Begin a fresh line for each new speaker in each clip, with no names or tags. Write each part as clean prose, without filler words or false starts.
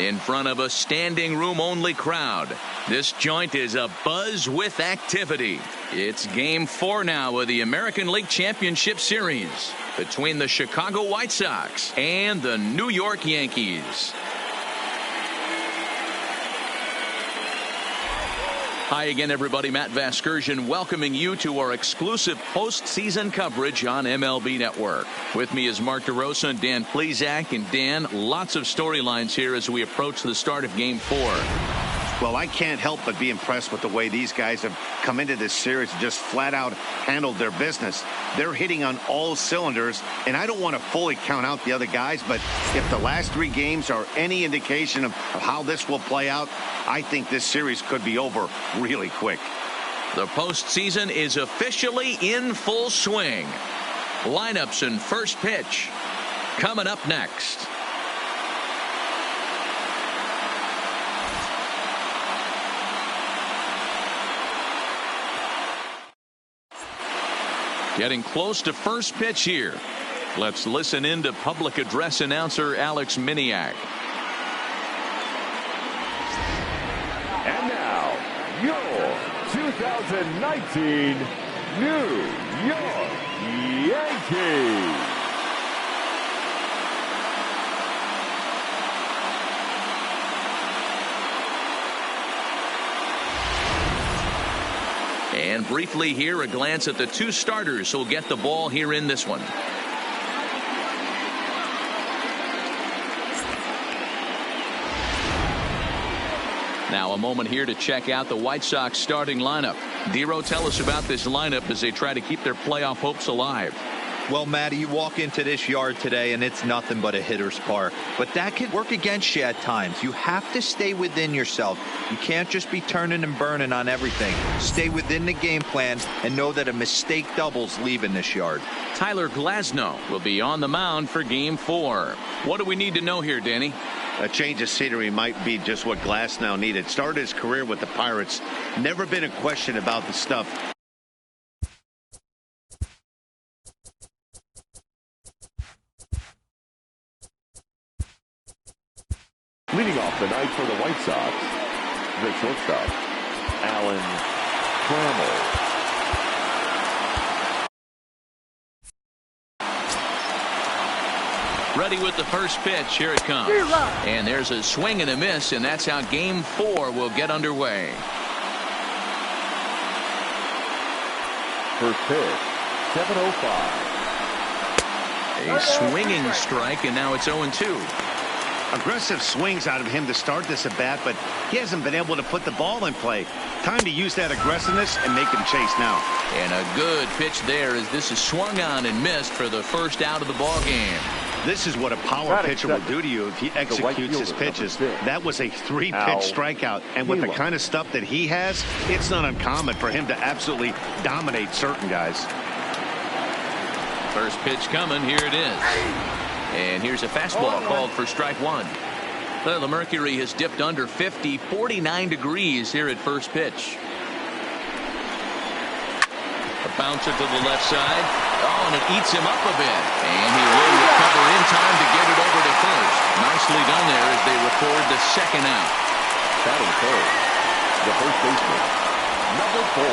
in front of a standing room only crowd. This joint is a buzz with activity. It's game 4 now of the American League Championship Series between the Chicago White Sox and the New York Yankees. Hi again, everybody. Matt Vasgersian welcoming you to our exclusive postseason coverage on MLB Network. With me is Mark DeRosa and Dan Plesac. And Dan, lots of storylines here as we approach the start of Game 4.
Well, I can't help but be impressed with the way these guys have come into this series and just flat out handled their business. They're hitting on all cylinders, and I don't want to fully count out the other guys, but if the last 3 games are any indication of how this will play out, I think this series could be over really quick.
The postseason is officially in full swing. Lineups and first pitch coming up next. Getting close to first pitch here. Let's listen in to public address announcer Alex Miniak.
And now, your 2019 New York Yankees.
And briefly here, a glance at the 2 starters who'll get the ball here in this one. Now a moment here to check out the White Sox starting lineup. Dero, tell us about this lineup as they try to keep their playoff hopes alive.
Well, Matty, you walk into this yard today and it's nothing but a hitter's park. But that could work against you at times. You have to stay within yourself. You can't just be turning and burning on everything. Stay within the game plan and know that a mistake doubles leaving this yard.
Tyler Glasnow will be on the mound for Game 4. What do we need to know here, Danny?
A change of scenery might be just what Glasnow needed. Started his career with the Pirates. Never been a question about the stuff.
Leading off the night for the White Sox, the shortstop, Alan Trammell.
Ready with the first pitch. Here it comes. And there's a swing and a miss, and that's how Game 4 will get underway.
First pitch, 7:05.
A swinging strike, and now it's 0-2.
Aggressive swings out of him to start this at bat, but he hasn't been able to put the ball in play. Time to use that aggressiveness and make him chase now.
And a good pitch there as this is swung on and missed for the first out of the ball game.
This is what a power pitcher will do to you if he executes his pitches. That was a 3-pitch strikeout, and with the kind of stuff that he has, it's not uncommon for him to absolutely dominate certain guys.
First pitch coming. Here it is. And here's a fastball called for strike 1. Well, the mercury has dipped under 50, 49 degrees here at first pitch. A bouncer to the left side. Oh, and it eats him up a bit. And he will recover in time to get it over to first. Nicely done there as they record the second out.
Batting third, the first baseman, number 4.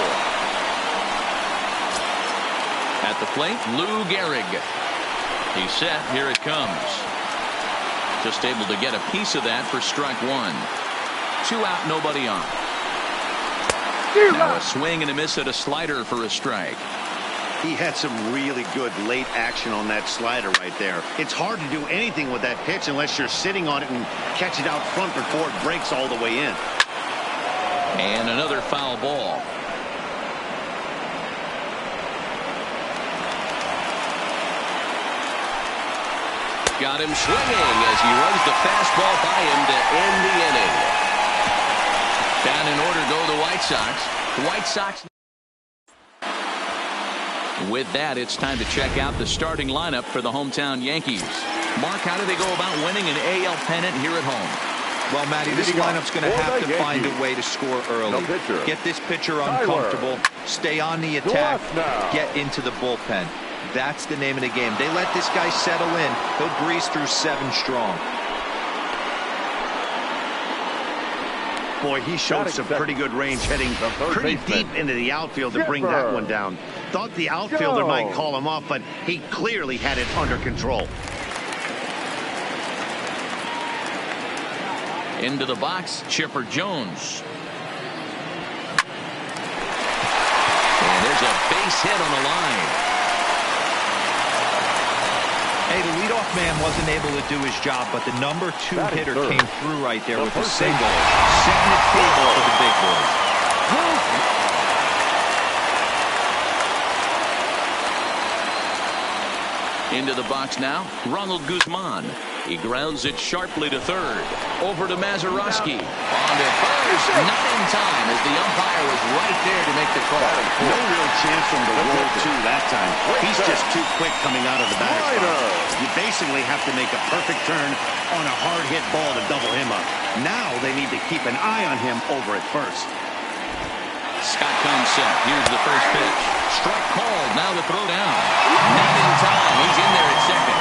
At the plate, Lou Gehrig. He's set. Here it comes. Just able to get a piece of that for strike 1. 2 out, nobody on. Now a swing and a miss at a slider for a strike.
He had some really good late action on that slider right there. It's hard to do anything with that pitch unless you're sitting on it and catch it out front before it breaks all the way in.
And another foul ball. Got him swinging as he runs the fastball by him to end the inning. Down in order go the White Sox. The White Sox. With that, it's time to check out the starting lineup for the hometown Yankees. Mark, how do they go about winning an AL pennant here at home?
Well, Matty, this lineup's going to have to find a way to score early. Get this pitcher uncomfortable, stay on the attack, get into the bullpen. That's the name of the game. They let this guy settle in. He'll breeze through 7 strong.
Boy, he showed some pretty good range heading pretty deep into the outfield to bring that one down. Thought the outfielder might call him off, but he clearly had it under control.
Into the box, Chipper Jones. And there's a base hit on the line.
Hey, the leadoff man wasn't able to do his job, but the number 2 hitter came through right there with a single, setting the table for the big boys.
Into the box now, Ronald Guzman. He grounds it sharply to third. Over to Mazeroski. On to first. Not in time as the umpire was right there to make the call.
No real chance from the roll two that time. He's just too quick coming out of the batter's box. You basically have to make a perfect turn on a hard hit ball to double him up. Now they need to keep an eye on him over at first.
Scott comes set. Here's the first pitch. Strike called. Now the throw down. Not in time. He's in there at second.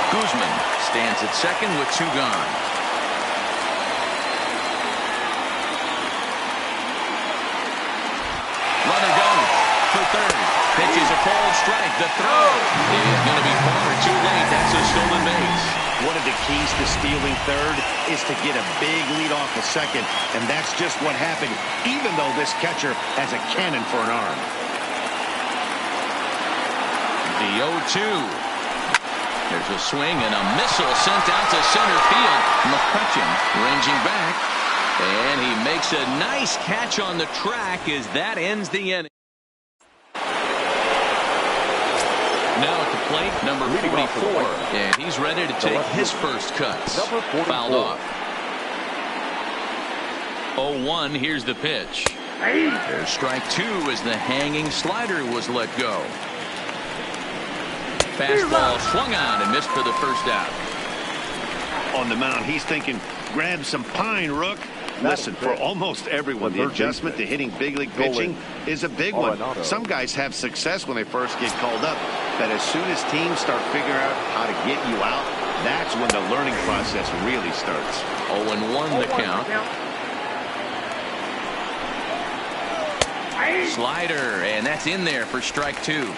Guzman stands at second with 2 gone. Runner goes for third. Pitch is a called strike. The throw is going to be far too late. That's a stolen base.
One of the keys to stealing third is to get a big lead off a second, and that's just what happened, even though this catcher has a cannon for an arm.
The 0-2. There's a swing and a missile sent out to center field. McCutchen ranging back, and he makes a nice catch on the track as that ends the inning. Now at the plate, number 44, and he's ready to take his first cuts. Fouled off. 0-1, here's the pitch. There's strike 2 as the hanging slider was let go. Fastball swung on and missed for the first out.
On the mound, he's thinking, grab some pine, Rook. Listen, for almost everyone, the adjustment to hitting big league pitching is a big one. Some guys have success when they first get called up, but as soon as teams start figuring out how to get you out, that's when the learning process really starts.
0-1 the count. Slider, and that's in there for strike 2.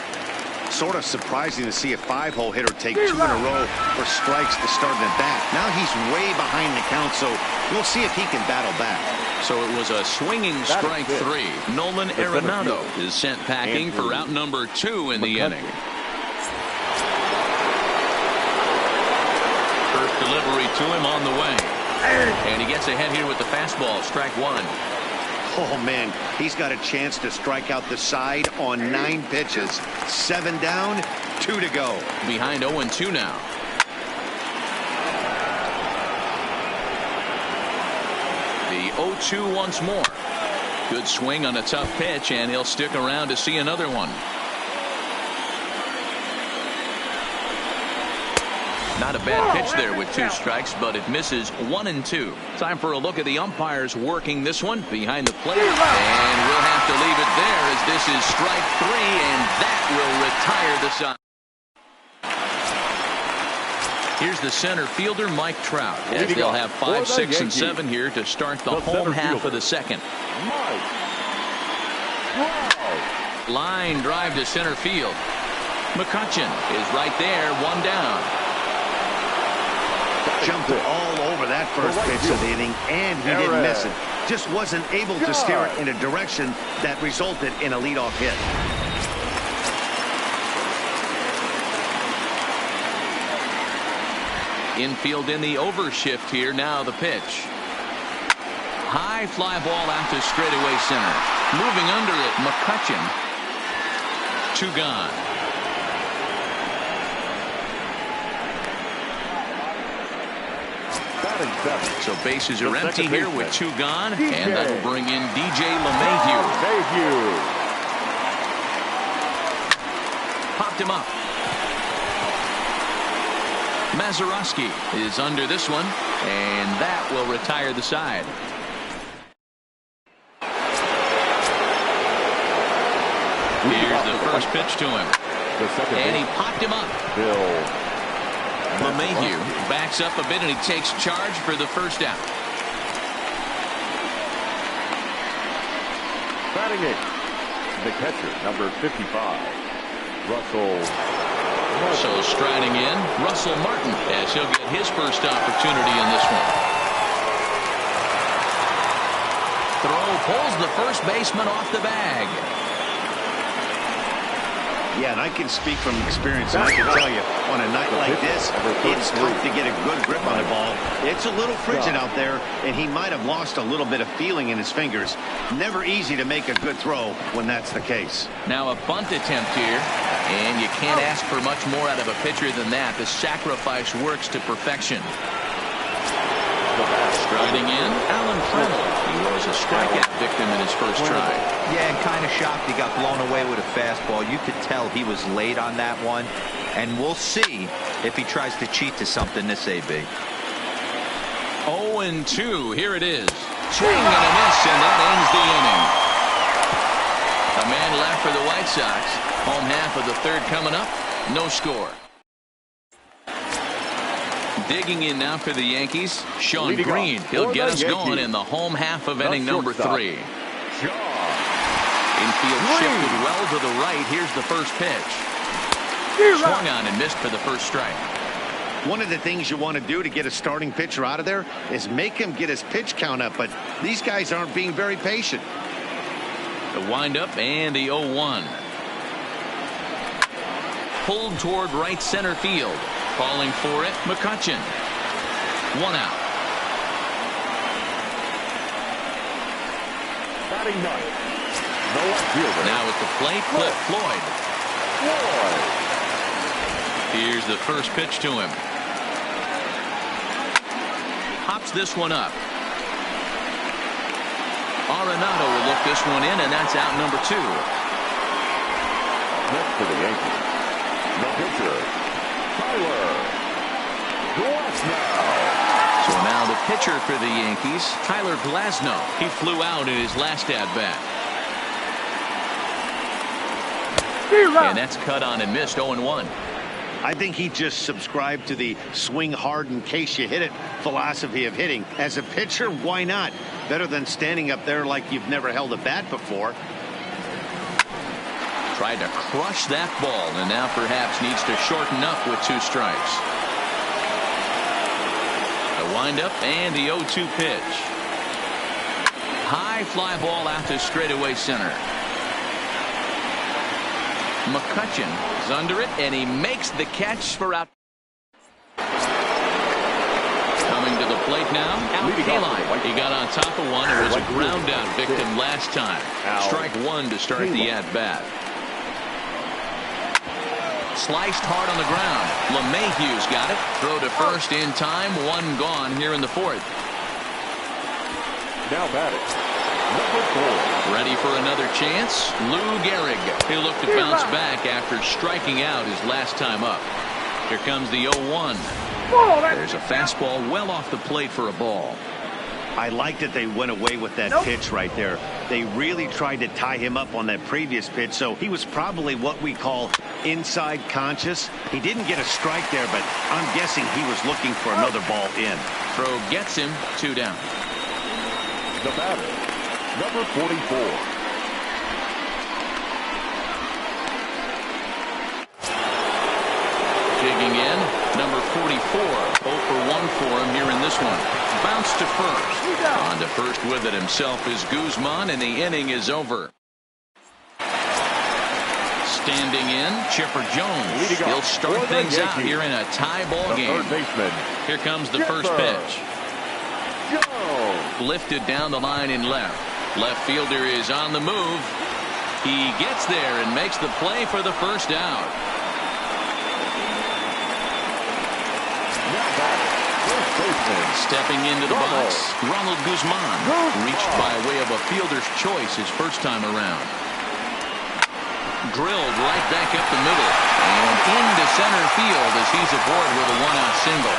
Sort of surprising to see a 5-hole hitter take 2 in a row for strikes to start an at-bat. Now he's way behind the count, so we'll see if he can battle back.
So it was a swinging strike 3. Nolan Arenado is sent packing for out number 2 in the inning. First delivery to him on the way. And he gets ahead here with the fastball, strike 1.
Oh, man, he's got a chance to strike out the side on 9 pitches. 7 down, 2 to go.
Behind 0-2 now. The 0-2 once more. Good swing on a tough pitch, and he'll stick around to see another one. Not a bad pitch there with 2 strikes, but it misses 1-2. Time for a look at the umpires working this one behind the plate. And we'll have to leave it there as this is strike 3, and that will retire the side. Here's the center fielder, Mike Trout, as they'll have 5, 6, and 7 here to start the home half of the second. Line drive to center field. McCutchen is right there, 1 down.
Jumped all over that first pitch of the inning, and he didn't miss it. Just wasn't able to steer it in a direction that resulted in a leadoff hit.
Infield in the overshift here. Now the pitch. High fly ball out to straightaway center. Moving under it, McCutchen. 2 gone. So bases are empty here with 2 gone, and that'll bring in DJ LeMahieu. Popped him up. Mazeroski is under this one, and that will retire the side. Here's the first pitch to him, and he popped him up. LeMahieu backs up a bit, and he takes charge for the first out.
Batting it, the catcher, number 55, Russell.
So striding in, Russell Martin, as he'll get his first opportunity in this one. Throw pulls the first baseman off the bag.
Yeah, and I can speak from experience, and I can tell you, on a night like this, it's tough to get a good grip on the ball. It's a little frigid out there, and he might have lost a little bit of feeling in his fingers. Never easy to make a good throw when that's the case.
Now a bunt attempt here, and you can't ask for much more out of a pitcher than that. The sacrifice works to perfection. Striding in, Alan Trammell. He was a strikeout victim in his first try.
Yeah, and kind of shocked he got blown away with a fastball. You could tell he was late on that one. And we'll see if he tries to cheat to something this AB.
0-2. Here it is. Swing and a miss, and that ends the inning. A man left for the White Sox. Home half of the third coming up. No score. Digging in now for the Yankees, Sean Green. He'll get us going in the home half of inning number 3. Infield shifted well to the right. Here's the first pitch. Swung on and missed for the first strike.
One of the things you want to do to get a starting pitcher out of there is make him get his pitch count up, but these guys aren't being very patient.
The windup and the 0-1. Pulled toward right center field. Calling for it, McCutchen. 1 out.
Batting ninth, no outfielder.
Now at the plate, Cliff Floyd. Here's the first pitch to him. Hops this one up. Arenado will look this one in, and that's out number 2.
Next for the Yankees, the pitcher, Tyler Glasnow.
So now the pitcher for the Yankees, Tyler Glasnow. He flew out in his last at-bat. And that's cut on and missed. 0-1.
I think he just subscribed to the swing hard in case you hit it philosophy of hitting. As a pitcher, why not? Better than standing up there like you've never held a bat before.
Tried to crush that ball, and now perhaps needs to shorten up with 2 strikes. The windup and the 0-2 pitch. High fly ball out to straightaway center. McCutchen is under it, and he makes the catch for out. Coming to the plate now, Al Kaline. He got on top of one and was a ground out victim last time. Strike 1 to start the at-bat. Sliced hard on the ground. LeMahieu's got it. Throw to first in time. 1 gone here in the 4th.
Now batting, number 4.
Ready for another chance. Lou Gehrig. He'll look to bounce back after striking out his last time up. Here comes the 0-1. There's a fastball well off the plate for a ball.
I like that they went away with that pitch right there. They really tried to tie him up on that previous pitch, so he was probably what we call inside conscious. He didn't get a strike there, but I'm guessing he was looking for another ball in.
Throw gets him. 2 down.
The batter, number 44.
Digging in, number 44. 0 for 1 for him here in this one. Bounce to first. On to first with it himself is Guzman, and the inning is over. Standing in, Chipper Jones. He'll start things out here in a tie ball game. Here comes the first pitch. Lifted down the line in left. Left fielder is on the move. He gets there and makes the play for the first out. Stepping into the box, Ronald Guzman. Reached by way of a fielder's choice his first time around. Drilled right back up the middle. And into center field as he's aboard with a 1-out single.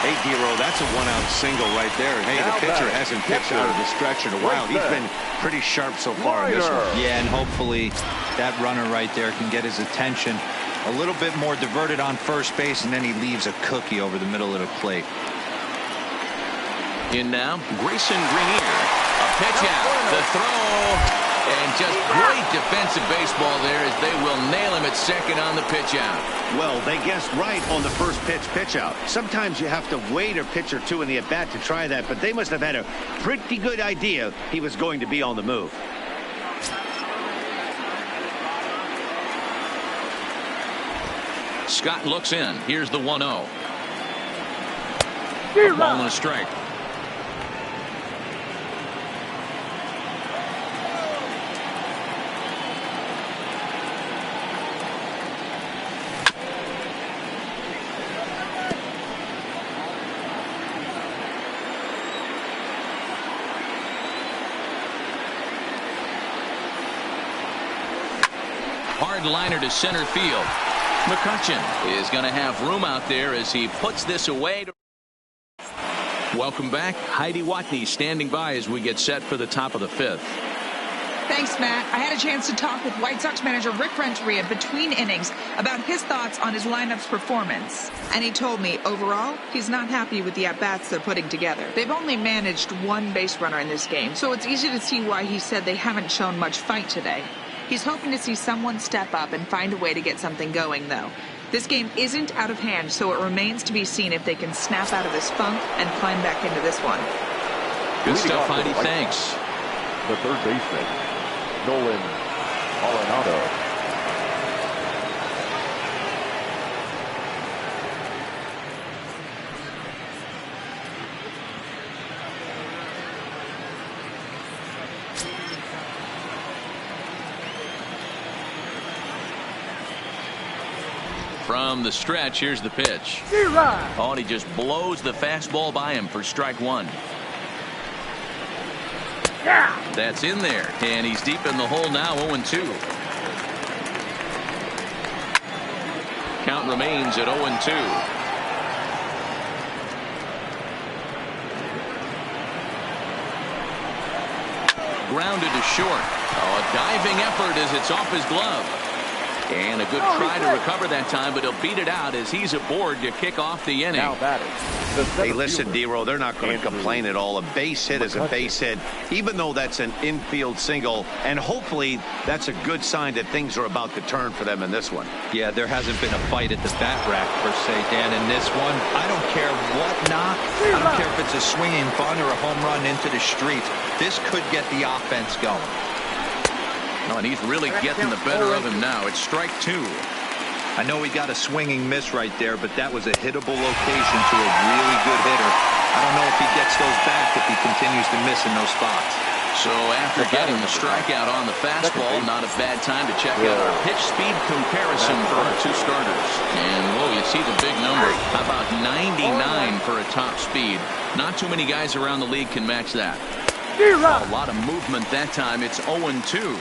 Hey, D-Row, that's a 1-out single right there. And hey, the pitcher hasn't pitched out of the stretch in a while. He's been pretty sharp so far in this one.
Yeah, and hopefully that runner right there can get his attention. A little bit more diverted on first base, and then he leaves a cookie over the middle of the plate.
In now, Grayson Greenier. A pitch out. The throw. And just great defensive baseball there as they will nail him at second on the pitch out.
Well, they guessed right on the first pitch out. Sometimes you have to wait a pitch or two in the at-bat to try that, but they must have had a pretty good idea he was going to be on the move.
Scott looks in. Here's the 1-0. Ball and a strike. Hard liner to center field. McCutcheon is going to have room out there as he puts this away. Welcome back. Heidi Watney standing by as we get set for the top of the fifth.
Thanks, Matt. I had a chance to talk with White Sox manager Rick Renteria between innings about his thoughts on his lineup's performance. And he told me, overall, he's not happy with the at-bats they're putting together. They've only managed one base runner in this game, so it's easy to see why he said they haven't shown much fight today. He's hoping to see someone step up and find a way to get something going, though. This game isn't out of hand, so it remains to be seen if they can snap out of this funk and climb back into this one.
Good stuff, Heidi. Thanks.
The third baseman, Nolan Arenado.
From the stretch, here's the pitch. Oh, and he just blows the fastball by him for strike one. That's in there, and he's deep in the hole now, 0-2. Count remains at 0-2. Grounded to short. Oh, a diving effort as it's off his glove. And a good try to recover that time, but he'll beat it out as he's aboard to kick off the inning.
Hey, listen, D-Row, they're not going to complain at all. A base hit is a base hit, even though that's an infield single. And hopefully that's a good sign that things are about to turn for them in this one.
Yeah, there hasn't been a fight at the bat rack, per se, Dan, in this one. I don't care what knock. I don't care if it's a swinging bunt or a home run into the streets. This could get the offense going.
Oh, and he's really getting the better of him now. It's strike two.
I know he got a swinging miss right there, but that was a hittable location to a really good hitter. I don't know if he gets those back if he continues to miss in those spots.
So after getting the strikeout on the fastball, not a bad time to check out our pitch speed comparison for our two starters. And, whoa, you see the big number. How about 99 for a top speed? Not too many guys around the league can match that. A lot of movement that time. It's 0-2.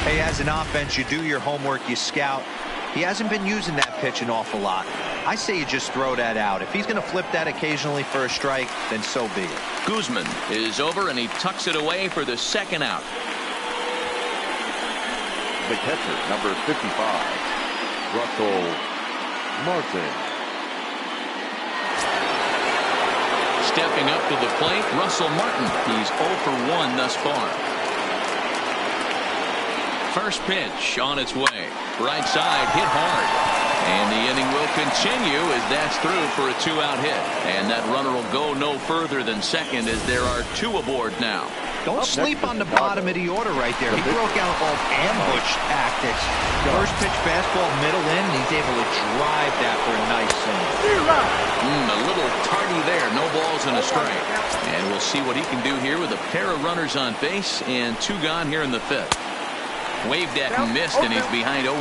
Hey, as an offense, you do your homework, you scout. He hasn't been using that pitch an awful lot. I say you just throw that out. If he's going to flip that occasionally for a strike, then so be it.
Guzman is over, and he tucks it away for the second out.
The catcher, number 55, Russell Martin.
Stepping up to the plate, Russell Martin. He's 0 for 1 thus far. First pitch on its way. Right side hit hard. And the inning will continue as that's through for a two-out hit. And that runner will go no further than second as there are two aboard now.
Don't sleep on the bottom of the order right there. He broke out all ambush tactics. First pitch fastball middle in. He's able to drive that for a nice single.
A little tardy there. No balls and a strike. And we'll see what he can do here with a pair of runners on base and two gone here in the fifth. Waved at and missed, and he's behind 0-2.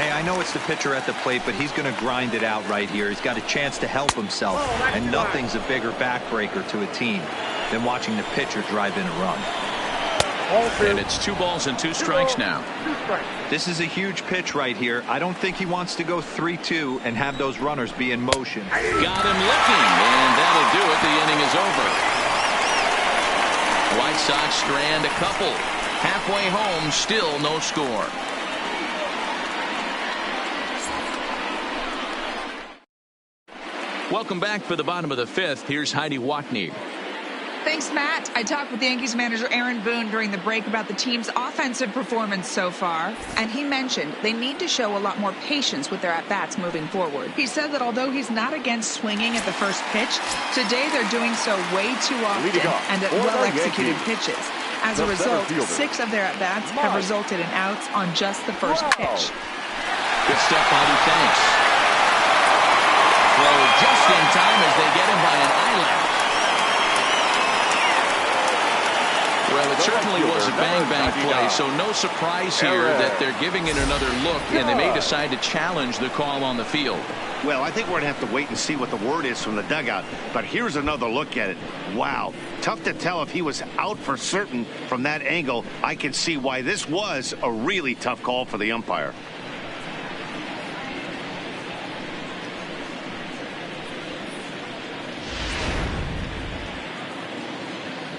Hey, I know it's the pitcher at the plate, but he's going to grind it out right here. He's got a chance to help himself, and nothing's a bigger backbreaker to a team than watching the pitcher drive in a run.
And it's 2 balls and 2 strikes now.
This is a huge pitch right here. I don't think he wants to go 3-2 and have those runners be in motion.
Got him looking, and that'll do it. The inning is over. White Sox strand a couple. Halfway home, still no score. Welcome back for the bottom of the fifth. Here's Heidi Watney.
Thanks, Matt. I talked with Yankees manager Aaron Boone during the break about the team's offensive performance so far, and he mentioned they need to show a lot more patience with their at-bats moving forward. He said that although he's not against swinging at the first pitch, today they're doing so way too often and at well-executed pitches. As a result, 6 of their at-bats have resulted in outs on just the first pitch.
Good stuff, Bobby. Thanks. Throw just in time as they get him by an eyelash. Well, it certainly was a bang-bang play, so no surprise here that they're giving it another look, and they may decide to challenge the call on the field.
Well, I think we're going to have to wait and see what the word is from the dugout, but here's another look at it. Wow, tough to tell if he was out for certain from that angle. I can see why this was a really tough call for the umpire.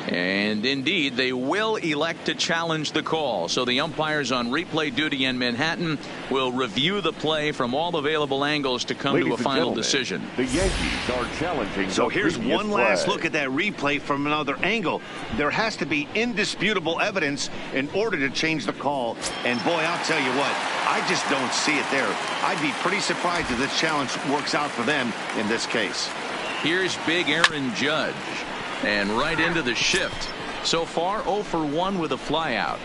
And indeed, they will elect to challenge the call. So the umpires on replay duty in Manhattan will review the play from all available angles to come to a final decision.
The Yankees are challenging.
So here's one last look at that replay from another angle. There has to be indisputable evidence in order to change the call. And boy, I'll tell you what, I just don't see it there. I'd be pretty surprised if this challenge works out for them in this case.
Here's big Aaron Judge. And right into the shift. So far, 0 for 1 with a flyout.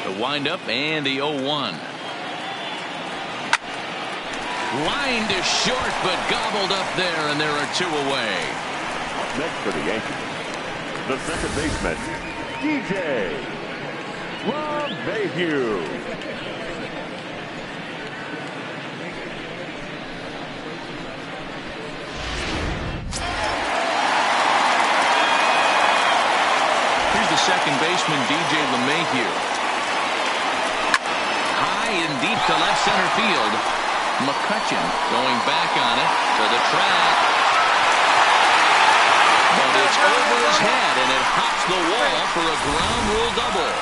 The windup and the 0-1. Line to short, but gobbled up there, and there are 2 away.
Next for the Yankees, the second baseman, DJ LeMahieu.
Second baseman DJ LeMahieu. High and deep to left center field. McCutchen going back on it to the track. But it's over his head and it hops the wall for a ground rule double.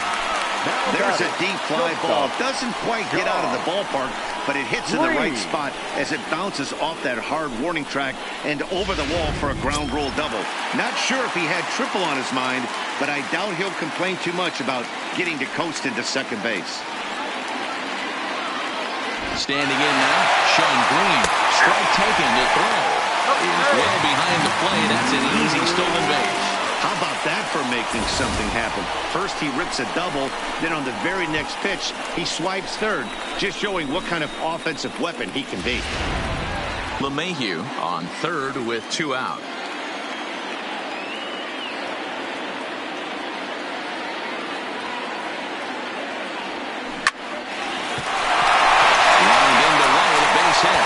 There's a deep fly ball. Doesn't quite get out of the ballpark, but it hits in the right spot as it bounces off that hard warning track and over the wall for a ground rule double. Not sure if he had triple on his mind, but I doubt he'll complain too much about getting to coast into second base.
Standing in now, Sean Green. Strike taken to throw. Well behind the plate. That's an easy stolen base.
How about that for making something happen? First he rips a double, then on the very next pitch he swipes third, just showing what kind of offensive weapon he can be.
LeMahieu on third with 2 out. Lined into right with a base hit.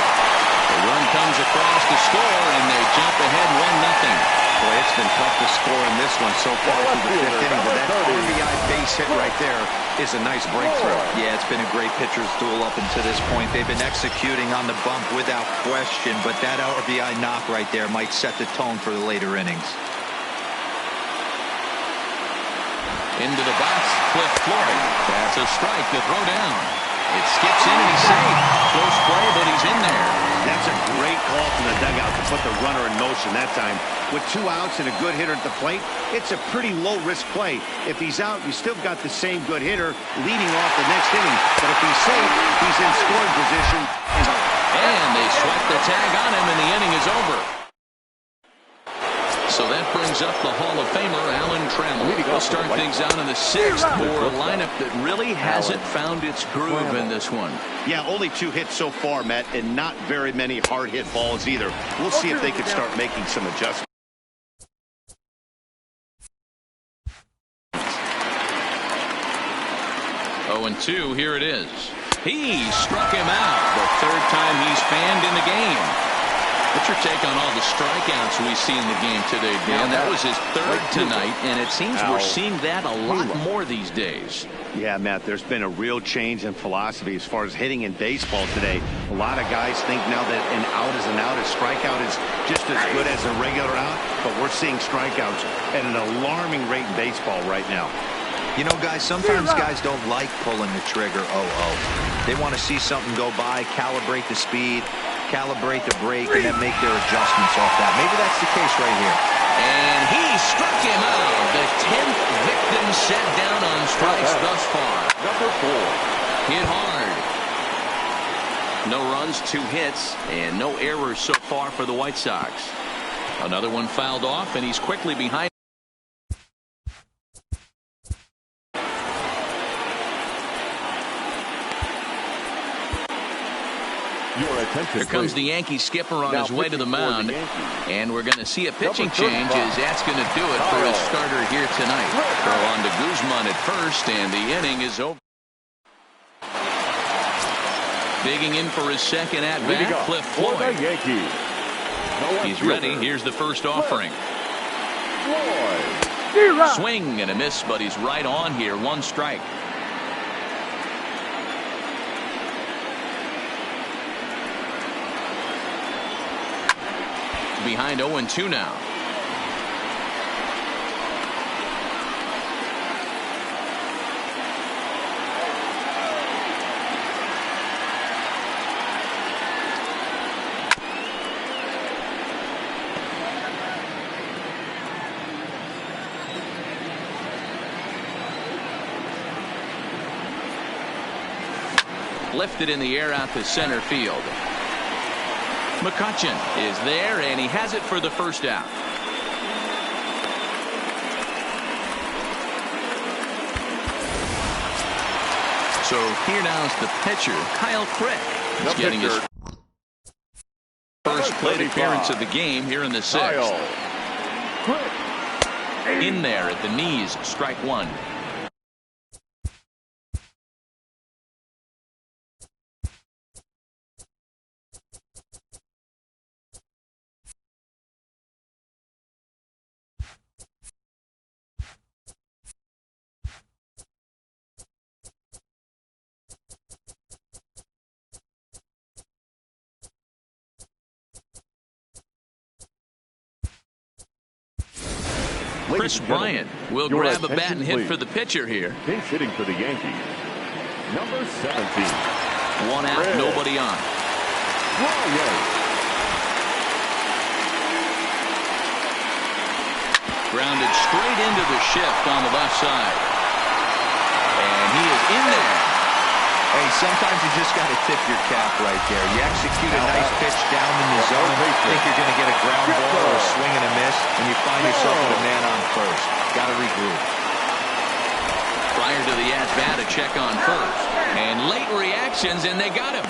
The run comes across the score and they jump ahead 1-0.
Boy, it's been tough to score in this one so far through the 5th inning, but that RBI base hit right there is a nice breakthrough.
Yeah, it's been a great pitcher's duel up until this point. They've been executing on the bump without question, but that RBI knock right there might set the tone for the later innings.
Into the box, Cliff Floyd. That's a strike to throw down. It skips in and he's safe. Close play, but he's in there.
That's a great call from the dugout to put the runner in motion that time. With 2 outs and a good hitter at the plate, it's a pretty low-risk play. If he's out, you still got the same good hitter leading off the next inning. But if he's safe, he's in scoring position.
And they swipe the tag on him, and the inning is over. So that brings up the Hall of Famer, Alan Trammell. We'll start things out in the 6th for a lineup that really hasn't found its groove in this one.
Yeah, only 2 hits so far, Matt, and not very many hard-hit balls either. We'll see if they can start making some adjustments.
Oh, and 2, here it is. He struck him out the 3rd time he's fanned in the game. What's your take on all the strikeouts we see in the game today, Dan? That was his 3rd tonight, and it seems we're seeing that a lot more these days.
Yeah, Matt, there's been a real change in philosophy as far as hitting in baseball today. A lot of guys think now that an out is an out, a strikeout is just as good as a regular out, but we're seeing strikeouts at an alarming rate in baseball right now.
You know, guys, sometimes guys don't like pulling the trigger 0-0. They want to see something go by, calibrate the speed. calibrate the break and then make their adjustments off that. Maybe that's the case right here.
And he struck him out. The 10th victim set down on strikes thus far.
Number 4.
Hit hard. No runs, 2 hits, and no errors so far for the White Sox. Another one fouled off, and he's quickly behind. Here comes the Yankee skipper on his way to the mound, and we're going to see a pitching change as that's going to do it for his starter here tonight. Throw on to Guzman at first, and the inning is over. Digging in for his second at-bat, Cliff Floyd. He's ready. Here's the first offering. Swing and a miss, but he's right on here. 1 strike. Behind 0-2 now. Lifted in the air out to center field. McCutchen is there, and he has it for the first out. So here now is the pitcher, Kyle Crick. He's getting his first plate appearance of the game here in the 6th. In there at the knees, strike 1. Chris Bryant will grab a bat and hit for the pitcher here.
Pinch hitting for the Yankees. Number 17.
1 out, nobody on. Grounded straight into the shift on the left side. And he is in there.
Hey, sometimes you just got to tip your cap right there. You execute a nice pitch down in the zone, think you're going to get a ground ball or a swing and a miss, and you find yourself with a man on first. Got to regroup.
Prior to the at-bat, a check on first. And late reactions, and they got him.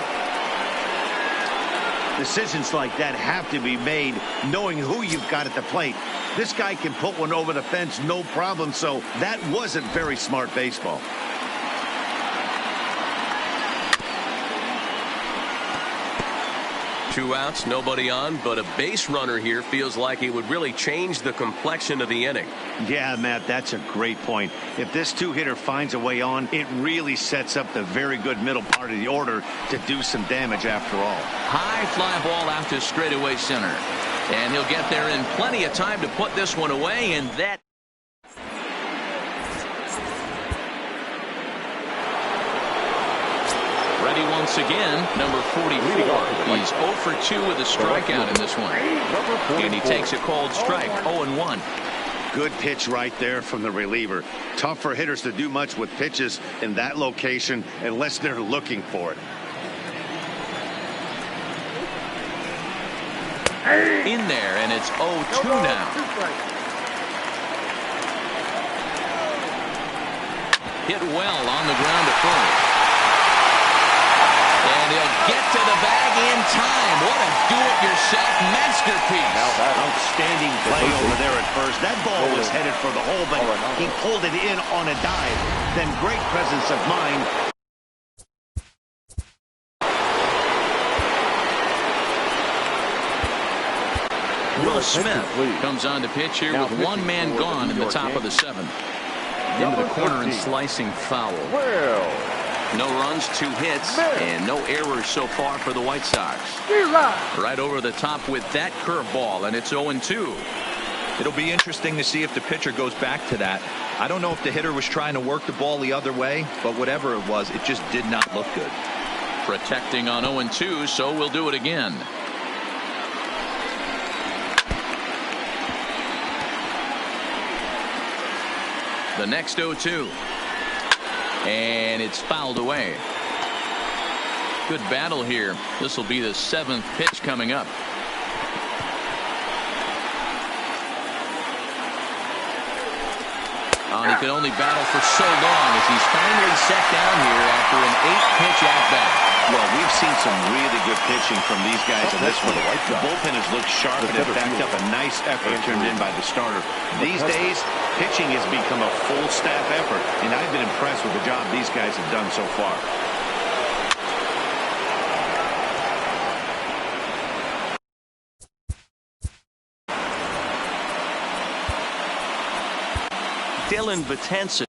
Decisions like that have to be made knowing who you've got at the plate. This guy can put one over the fence, no problem, so that wasn't very smart baseball.
Two outs, nobody on, but a base runner here feels like it would really change the complexion of the inning.
Yeah, Matt, that's a great point. If this 2-hitter finds a way on, it really sets up the very good middle part of the order to do some damage after all.
High fly ball out to straightaway center. And he'll get there in plenty of time to put this one away, and that ready once again, number 44. He's 0 for 2 with a strikeout in this one. And he takes a called strike, 0-1.
Good pitch right there from the reliever. Tough for hitters to do much with pitches in that location unless they're looking for it.
In there, and it's 0-2 now. Hit well on the ground to first. And he'll get to the bag in time. What a do-it-yourself masterpiece.
Outstanding play over there at first. That ball was headed for the hole, but he pulled it in on a dive. Then great presence of mind.
Will Smith comes on to pitch here with 1 man gone in the top of the 7th. Into the corner and slicing foul. No runs, 2 hits, and no errors so far for the White Sox. Right over the top with that curveball, and it's 0-2.
It'll be interesting to see if the pitcher goes back to that. I don't know if the hitter was trying to work the ball the other way, but whatever it was, it just did not look good.
Protecting on 0-2, so we'll do it again. The next 0-2. And it's fouled away. Good battle here. This will be the 7th pitch coming up. He could only battle for so long as he's finally set down here after an 8-pitch at-bat.
Well, we've seen some really good pitching from these guys on this one. The bullpen has looked sharp and has backed up a nice effort turned in by the starter. These days, pitching has become a full staff effort, and I've been impressed with the job these guys have done so far.
Dylan Betances.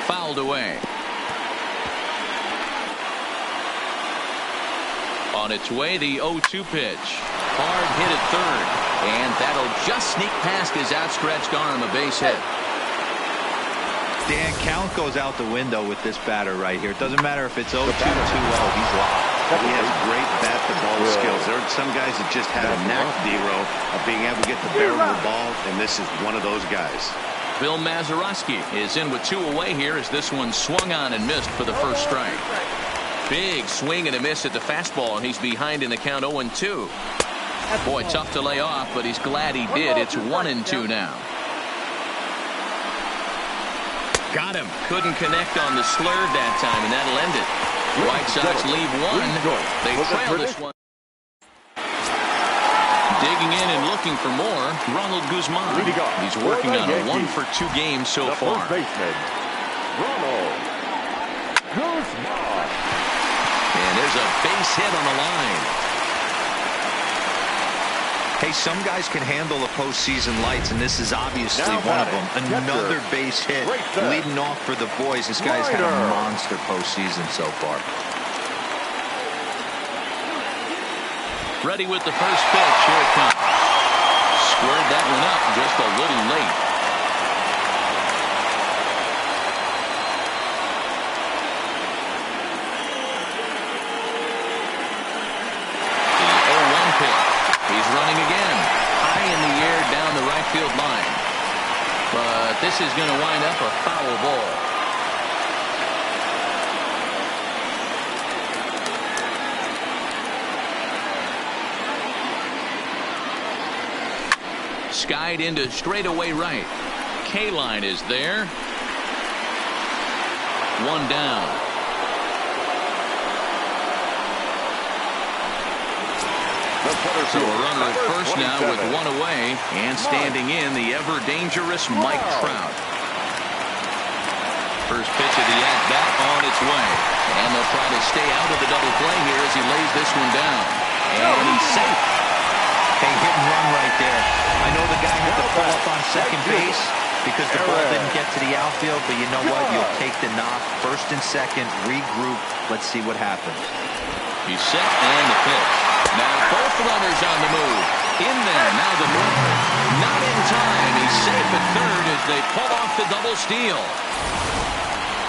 Fouled away. On its way, the 0-2 pitch. Hard hit at third. And that'll just sneak past his outstretched arm, a base hit.
Dan, count goes out the window with this batter right here. It doesn't matter if it's 0-2 or 2-0. He's locked.
He has great bat-to-ball skills. There are some guys that just have a knack, D-Row, of being able to get the barrel of the ball, and this is one of those guys.
Bill Mazeroski is in with 2 away here as this one swung on and missed for the first strike. Big swing and a miss at the fastball, and he's behind in the count 0-2. Boy, tough to lay off, but he's glad he did. It's 1-2 now. Got him. Couldn't connect on the slurve that time, and that'll end it. The White Sox leave 1. They trail this one. Digging in and looking for more, Ronald Guzman. He's working on a 1-for-2 game so far.
Ronald Guzman.
And there's a base hit on the line.
Hey, some guys can handle the postseason lights, and this is obviously one of them. Another base hit leading off for the boys. This guy's had a monster postseason so far.
Ready with the first pitch. Here it comes. Squared that one up just a little late. The 0-1 pitch. He's running again. High in the air down the right field line. But this is going to wind up a foul ball. Skied into straightaway right. K-line is there. 1 down. So a runner at first now with 1 away, and standing in the ever-dangerous Mike Trout. First pitch of the at-bat on its way. And they'll try to stay out of the double play here as he lays this one down. And he's safe.
Hey, hit and run right there. I know the guy had to pull up on second base because the ball didn't get to the outfield, but you know what? You'll take the knock. First and second, regroup. Let's see what happens.
He's set and the pitch. Now both runners on the move. In there, now the move. Not in time. He's safe at third as they pull off the double steal.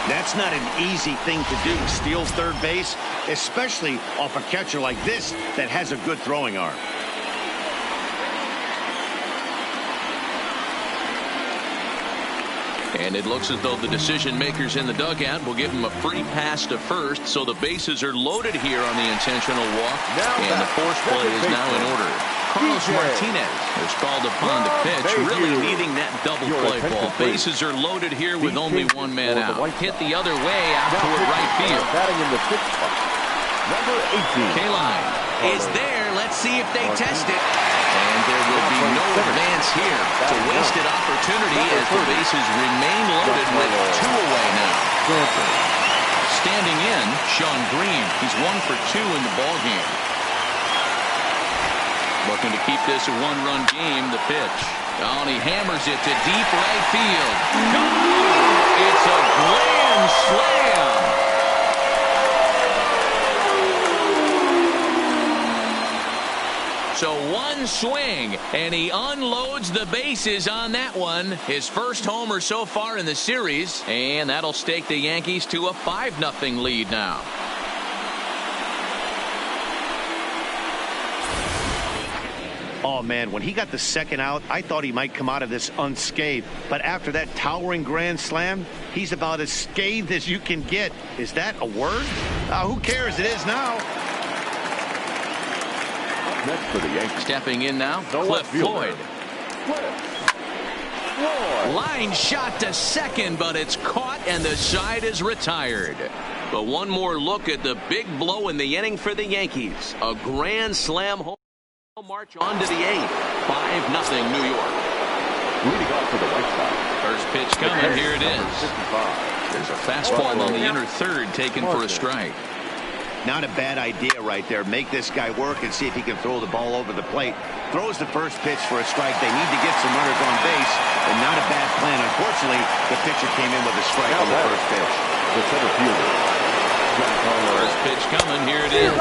That's not an easy thing to do, steal third base, especially off a catcher like this that has a good throwing arm.
And it looks as though the decision makers in the dugout will give him a free pass to first, so the bases are loaded here on the intentional walk, and the force play is now in order. Carlos Martinez is called upon to pitch, really needing that double play ball. Bases are loaded here with only 1 man out. Hit the other way out toward right field. K-line is there. Let's see if they test it. And there will be no advance here. It's a wasted opportunity as the bases remain loaded with 2 away now. Standing in, Sean Green. He's 1 for 2 in the ballgame. Looking to keep this a 1-run game, the pitch. Oh, and he hammers it to deep right field. It's a grand slam. So one swing, and he unloads the bases on that one. His first homer so far in the series, and that'll stake the Yankees to a 5-0 lead now.
Oh, man, when he got the second out, I thought he might come out of this unscathed. But after that towering grand slam, he's about as scathed as you can get. Is that a word? Who cares? It is now.
Next for the Yankees.
Stepping in now, Cliff Floyd. Line shot to second, but it's caught, and the side is retired. But one more look at the big blow in the inning for the Yankees. A grand slam home. March on to the 8th. 5-0 New York.
Leading off for the White Sox.
First pitch coming. Here it is.
55.
There's a fastball on the inner third taken for a strike.
Not a bad idea right there. Make this guy work and see if he can throw the ball over the plate. Throws the first pitch for a strike. They need to get some runners on base, and not a bad plan. Unfortunately, the pitcher came in with a strike on the first pitch.
The center fielder.
First pitch coming. Here it is.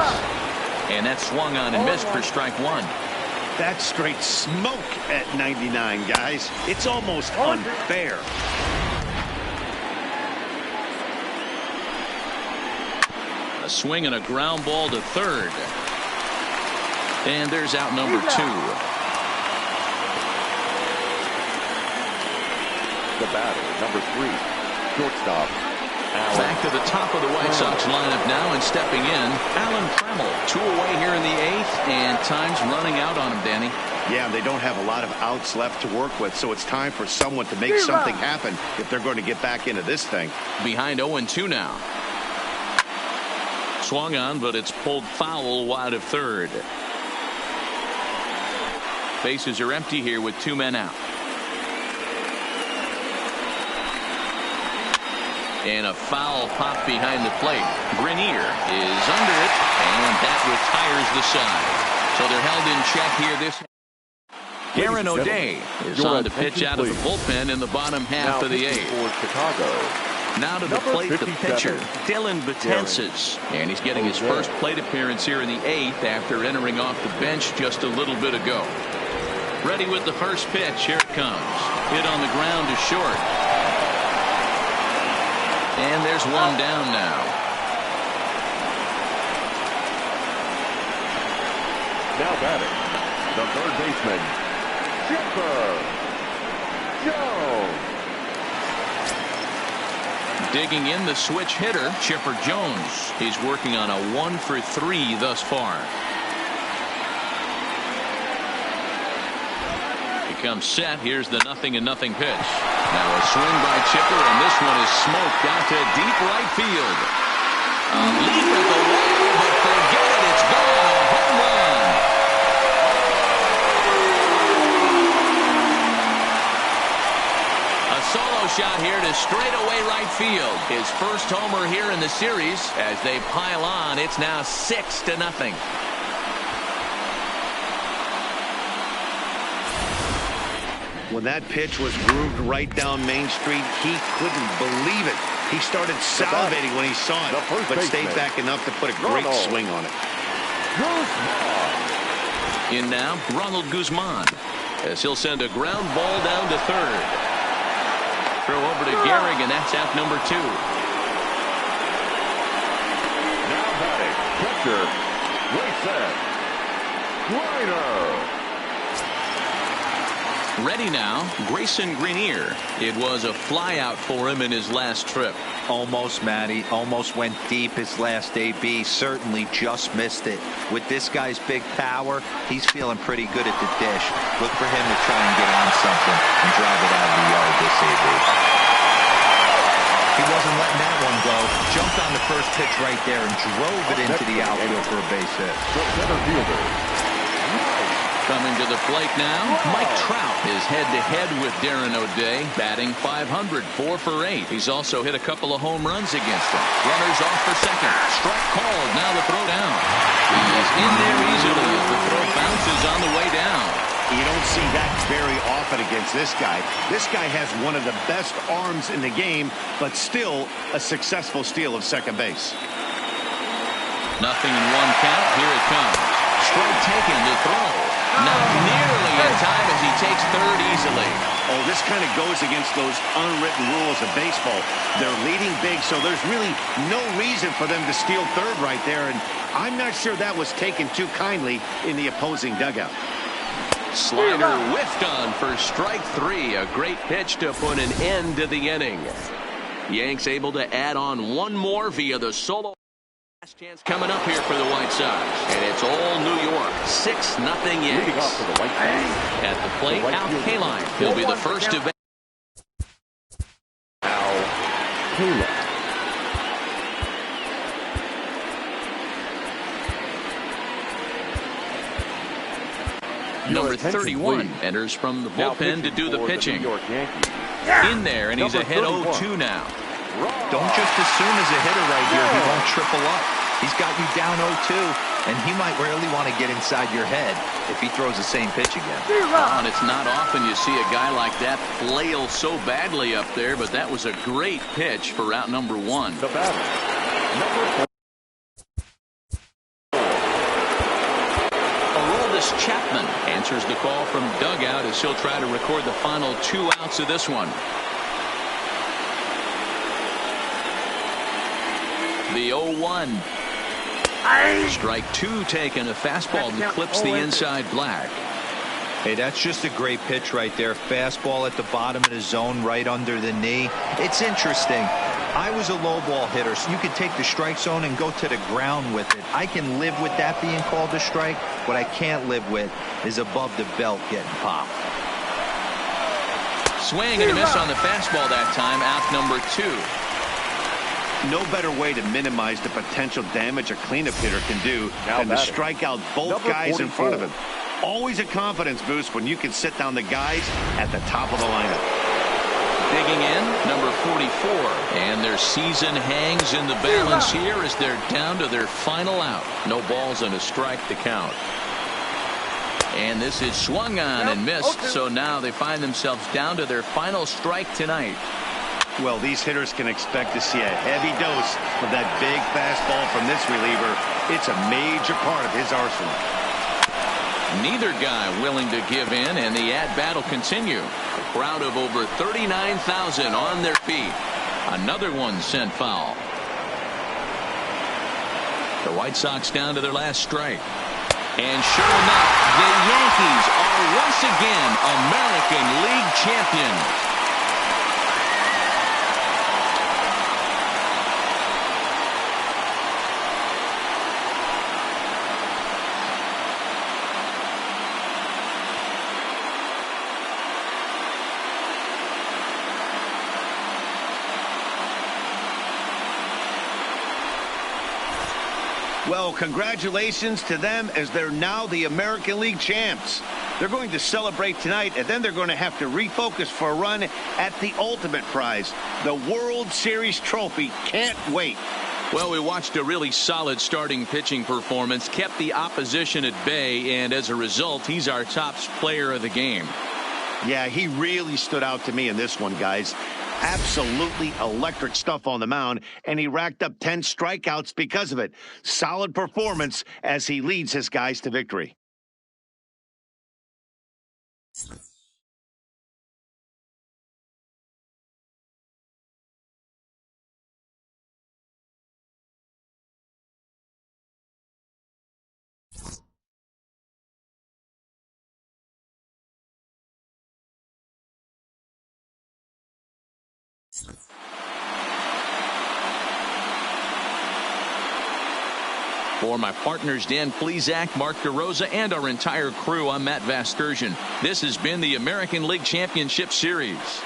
And that swung on and missed for strike one.
That's straight smoke at 99, guys. It's almost unfair.
A swing and a ground ball to third. And there's out number 2.
The batter, number 3, shortstop.
Back to the top of the White Sox lineup now, and stepping in, Alan Trammell. 2 away here in the 8th, and time's running out on him, Danny.
Yeah, they don't have a lot of outs left to work with, so it's time for someone to make something happen if they're going to get back into this thing.
Behind 0-2 now. Swung on, but it's pulled foul wide of third. Bases are empty here with 2 men out. And a foul pop behind the plate. Grenier is under it, and that retires the side. So they're held in check here. This Aaron O'Day is on to pitch out of the bullpen in the bottom half of the 8th.
For Chicago.
Now to the plate, the pitcher, Dylan Betances. And he's getting his first plate appearance here in the 8th after entering off the bench just a little bit ago. Ready with the first pitch. Here it comes. Hit on the ground to short. And there's one down now.
Now batting, the third baseman, Chipper Jones.
Digging in the switch hitter, Chipper Jones. He's working on a 1 for 3 thus far. Comes set. Here's the 0-0 pitch. Now a swing by Chipper, and this one is smoked out to deep right field. A leap at the wall, but forget it. It's gone. A home run. A solo shot here to straightaway right field. His first homer here in the series. As they pile on, it's now 6-0.
When that pitch was grooved right down Main Street, he couldn't believe it. He started salivating when he saw it, but stayed back enough to put a great swing on it.
In now, Ronald Guzman, as he'll send a ground ball down to third. Throw over to Gehrig, and that's out number 2.
Now batting, catcher, Racing Reiner.
Ready now, Grayson Grenier. It was a flyout for him in his last trip.
Almost, Matty. Almost went deep his last AB. Certainly just missed it. With this guy's big power, he's feeling pretty good at the dish. Look for him to try and get on something and drive it out of the yard this AB. He wasn't letting that one go. Jumped on the first pitch right there and drove it into the outfield for a base hit.
The center fielder.
Coming to the plate now, Mike Trout is head-to-head with Darren O'Day, batting .500, 4 for 8. He's also hit a couple of home runs against him. Runners off for second. Strike called. Now the throw down. He is in there easily as the throw bounces on the way down.
You don't see that very often against this guy. This guy has one of the best arms in the game, but still a successful steal of second base.
0-1 count. Here it comes. Strike taken to throw. Not nearly in time as he takes third easily.
Oh, this kind of goes against those unwritten rules of baseball. They're leading big, so there's really no reason for them to steal third right there, and I'm not sure that was taken too kindly in the opposing dugout.
Slider whiffed on for strike three. A great pitch to put an end to the inning. Yanks able to add on one more via the solo. Last chance coming up here for the White Sox. And it's all New York. 6-0 Yanks. At the plate, Al Kaline. He'll be the first to bat.
Al Kaline.
Number 31 enters from the bullpen to do the pitching. In there, and he's ahead 0-2 now.
Don't just assume as a hitter right here he won't triple up. He's got you down 0-2, and he might really want to get inside your head if he throws the same pitch again.
And it's not often you see a guy like that flail so badly up there, but that was a great pitch for route number 1.
The batter, number 4.
Chapman answers the call from dugout as he'll try to record the final 2 outs of this one. The 0-1. Strike 2 taken. A fastball that clips the inside black.
Hey, that's just a great pitch right there. Fastball at the bottom of the zone right under the knee. It's interesting. I was a low ball hitter, so you could take the strike zone and go to the ground with it. I can live with that being called a strike. What I can't live with is above the belt getting popped.
Swing and a miss on the fastball that time. Out number 2.
No better way to minimize the potential damage a cleanup hitter can do than to strike out both guys in front of him. Always a confidence boost when you can sit down the guys at the top of the lineup.
Digging in, number 44. And their season hangs in the balance here as they're down to their final out. No balls and a strike to count. And this is swung on and missed, so now they find themselves down to their final strike tonight.
Well, these hitters can expect to see a heavy dose of that big fastball from this reliever. It's a major part of his arsenal.
Neither guy willing to give in, and the at-bat will continue. A crowd of over 39,000 on their feet. Another one sent foul. The White Sox down to their last strike. And sure enough, the Yankees are once again American League champions.
Well, congratulations to them as they're now the American League champs. They're going to celebrate tonight, and then they're going to have to refocus for a run at the ultimate prize, the World Series trophy. Can't wait.
Well, we watched a really solid starting pitching performance, kept the opposition at bay, and as a result, he's our top player of the game.
Yeah, he really stood out to me in this one, guys. Absolutely electric stuff on the mound, and he racked up 10 strikeouts because of it. Solid performance as he leads his guys to victory.
For my partners, Dan Plesac, Mark DeRosa, and our entire crew, I'm Matt Vasgersian. This has been the American League Championship Series.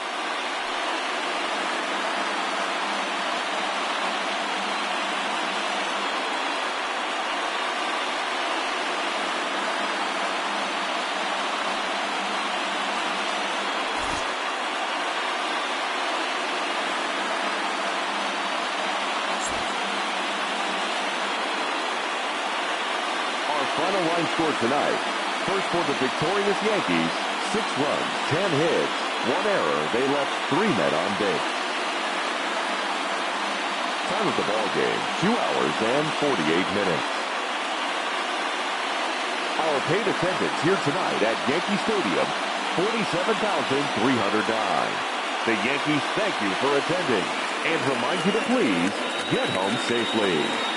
Final line score tonight. First for the victorious Yankees, 6 runs, 10 hits, 1 error. They left 3 men on base. Time of the ball game, 2 hours and 48 minutes. Our paid attendance here tonight at Yankee Stadium, 47,309. The Yankees thank you for attending and remind you to please get home safely.